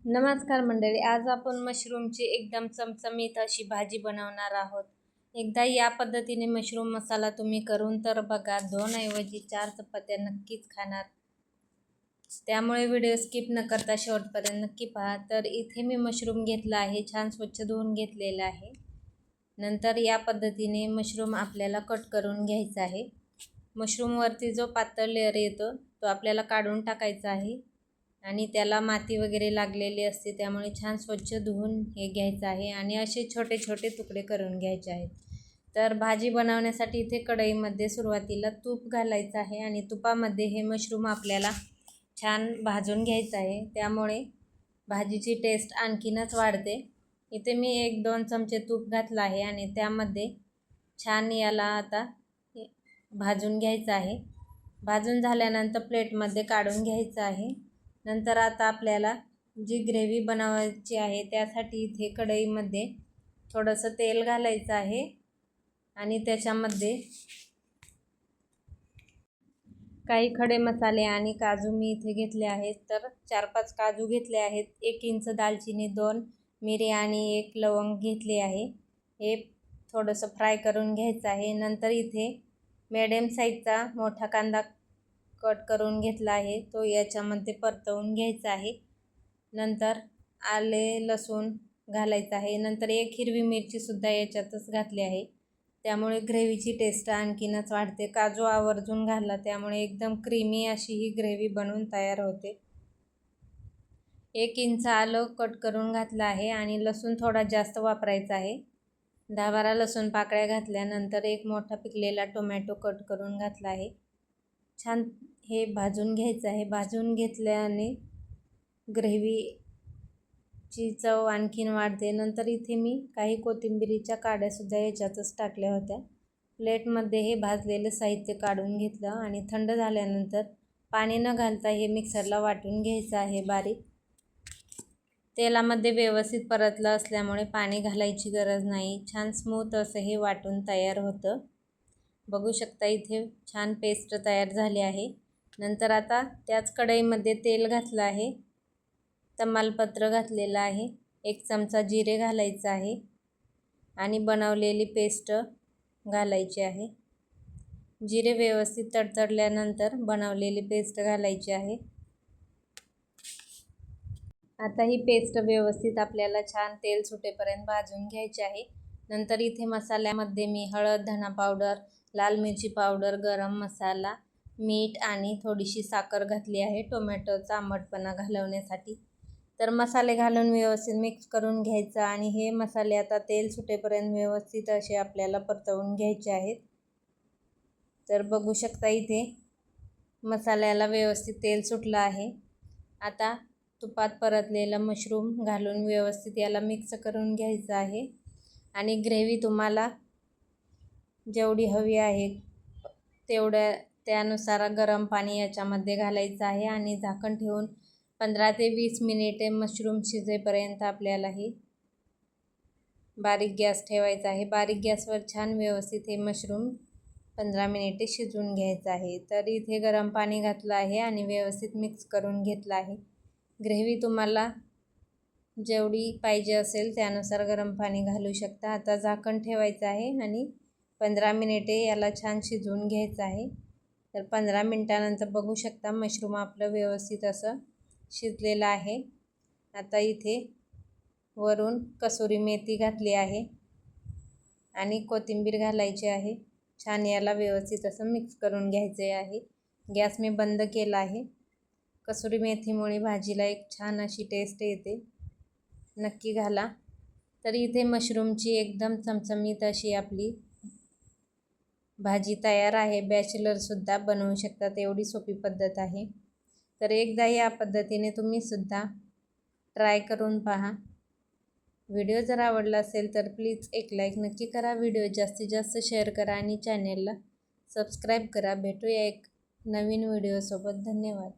नमस्कार मंडळी, आज आपण मशरूमची एकदम चमचमीत अशी भाजी बनवणार आहोत। एकदा या पद्धतीने मशरूम मसाला तुम्ही करून तर बघा, 2 ऐवजी 4 चपात्या नक्कीच खाणार। त्यामुळे व्हिडिओ स्किप न करता शेवटपर्यंत नक्की पहा। तर इथे मी मशरूम घेतला आहे, छान स्वच्छ धुवून घेतलेला आहे। नंतर या पद्धतीने मशरूम आपल्याला कट करून घ्यायचा आहे। मशरूमवरती जो पातळ लेयर येतो तो आपल्याला काढून टाकायचा आहे आणि त्याला माती वगैरे लागलेली असते, त्यामुळे छान स्वच्छ धुवून हे घ्यायचं आहे आणि असे छोटे छोटे तुकडे करून घ्यायचे आहेत। तर भाजी बनवण्यासाठी इथे कढईमध्ये सुरुवातीला तूप घालायचं आहे आणि तुपामध्ये हे मशरूम आपल्याला छान भाजून घ्यायचं आहे, त्यामुळे भाजीची टेस्ट आणखीनच वाढते। इथे मी 1-2 चमचे तूप घातलं आहे आणि त्यामध्ये छान याला आता भाजून घ्यायचं आहे। भाजून झाल्यानंतर प्लेटमध्ये काढून घ्यायचं आहे। नंतर आता आपल्याला जी ग्रेव्ही बनवायची आहे त्यासाठी इथे कढईमध्ये थोडंसं तेल घालायचं आहे आणि त्याच्यामध्ये काही खडे मसाले आणि काजू मी इथे घेतले आहेत। तर 4-5 काजू घेतले आहेत, 1 इंच दालचिनी, 2 मिरी आणि 1 लवंग घेतली आहे। हे थोडंसं फ्राय करून घ्यायचं आहे। नंतर इथे मीडियम साईजचा मोठा कांदा कट करून घेतला आहे, तो याच्यामध्ये परतवून घ्यायचा आहे। नंतर आले लसूण घालायचं आहे। नंतर 1 हिरवी मिरची सुद्धा याच्यातच घातली आहे, त्यामुळे ग्रेव्हीची टेस्ट आणखीनच वाढते। काजू आवर्जून घाला, त्यामुळे एकदम क्रीमी अशी ही ग्रेव्ही बनवून तयार होते। 1 इंच आलं कट करून घातलं आहे आणि लसूण थोडा जास्त वापरायचा आहे। 10-12 लसूण पाकळ्या घातल्यानंतर 1 मोठा पिकलेला टोमॅटो कट करून घातला आहे। छान हे भाजून घ्यायचं आहे। भाजून घेतल्याने ग्रेव्हीची चव आणखीन वाढते। नंतर इथे मी काही कोथिंबीरीच्या काड्यासुद्धा याच्यातच टाकल्या होत्या। प्लेटमध्ये हे भाजलेलं साहित्य काढून घेतलं आणि थंड झाल्यानंतर पाणी न घालता हे मिक्सरला वाटून घ्यायचं आहे बारीक। तेलामध्ये व्यवस्थित परतलं असल्यामुळे पाणी घालायची गरज नाही, छान स्मूथ असं हे वाटून तयार होतं। बघू शकता इथे छान पेस्ट तयार झाली आहे। नंतर आता त्याच कढईमध्ये तेल घातलं आहे, तमालपत्र घातलेलं आहे, 1 चमचा जिरे घालायचं आहे आणि बनवलेली पेस्ट घालायची आहे। जिरे व्यवस्थित तडतडल्यानंतर बनवलेली पेस्ट घालायची आहे। आता ही पेस्ट व्यवस्थित आपल्याला छान तेल सुटेपर्यंत भाजून घ्यायची आहे। नंतर इथे मसाल्यामध्ये मी हळद, धना पावडर, लाल मिरची पावडर, गरम मसाला, मीठ आणि थोडीशी साखर घातली आहे टोमॅटोचा आंबटपणा घालवण्यासाठी। तर मसाले घालून व्यवस्थित मिक्स करून घ्यायचं आणि हे मसाले आता तेल सुटेपर्यंत व्यवस्थित असे आपल्याला परतवून घ्यायचे आहेत। तर बघू शकता इथे मसाल्याला व्यवस्थित तेल सुटलं आहे। आता तुपात परतलेलं मशरूम घालून व्यवस्थित याला मिक्स करून घ्यायचं आहे आणि ग्रेव्ही तुम्हाला जेवढी हवी आहे त्यानुसार गरम पाणी याच्यामध्ये घालायचं आहे आणि झाकण ठेवून 15 ते 20 मिनिटे मशरूम शिजेपर्यंत आपल्याला ही बारीक गॅस ठेवायचा आहे। बारीक गॅसवर छान व्यवस्थित हे मशरूम 15 मिनिटे शिजवून घ्यायचं आहे। तर इथे गरम पाणी घातलं आहे आणि व्यवस्थित मिक्स करून घेतलं आहे। ग्रेव्ही तुम्हाला जेवढी पाहिजे असेल त्यानुसार गरम पाणी घालू शकता। आता झाकण ठेवायचं आहे आणि 15 मिनिटे याला छान शिजवून घ्यायचं आहे। तर 15 मिनिटानंतर बघू शकता मशरूम आपलं व्यवस्थित असं शिजलेलं आहे। आता इथे वरून कसुरी मेथी घातली आहे आणि कोथिंबीर घालायची आहे। छान याला व्यवस्थित असं मिक्स करून घ्यायचे आहे। गॅस मी बंद केला आहे। कसुरी मेथीमुळे भाजीला एक छान अशी टेस्ट येते, नक्की घाला। तर इथे मशरूमची एकदम चमचमीत अशी आपली भाजी तयार आहे। बॅचलरसुद्धा बनवू शकतात, एवढी सोपी पद्धत आहे। तर एकदा या पद्धतीने तुम्ही सुद्धा ट्राय करून पहा। व्हिडिओ जर आवडला असेल तर प्लीज एक लाईक नक्की करा, व्हिडिओ जास्तीत जास्त शेअर करा आणि चॅनेलला सबस्क्राईब करा। भेटूया एक नवीन व्हिडिओसोबत। धन्यवाद।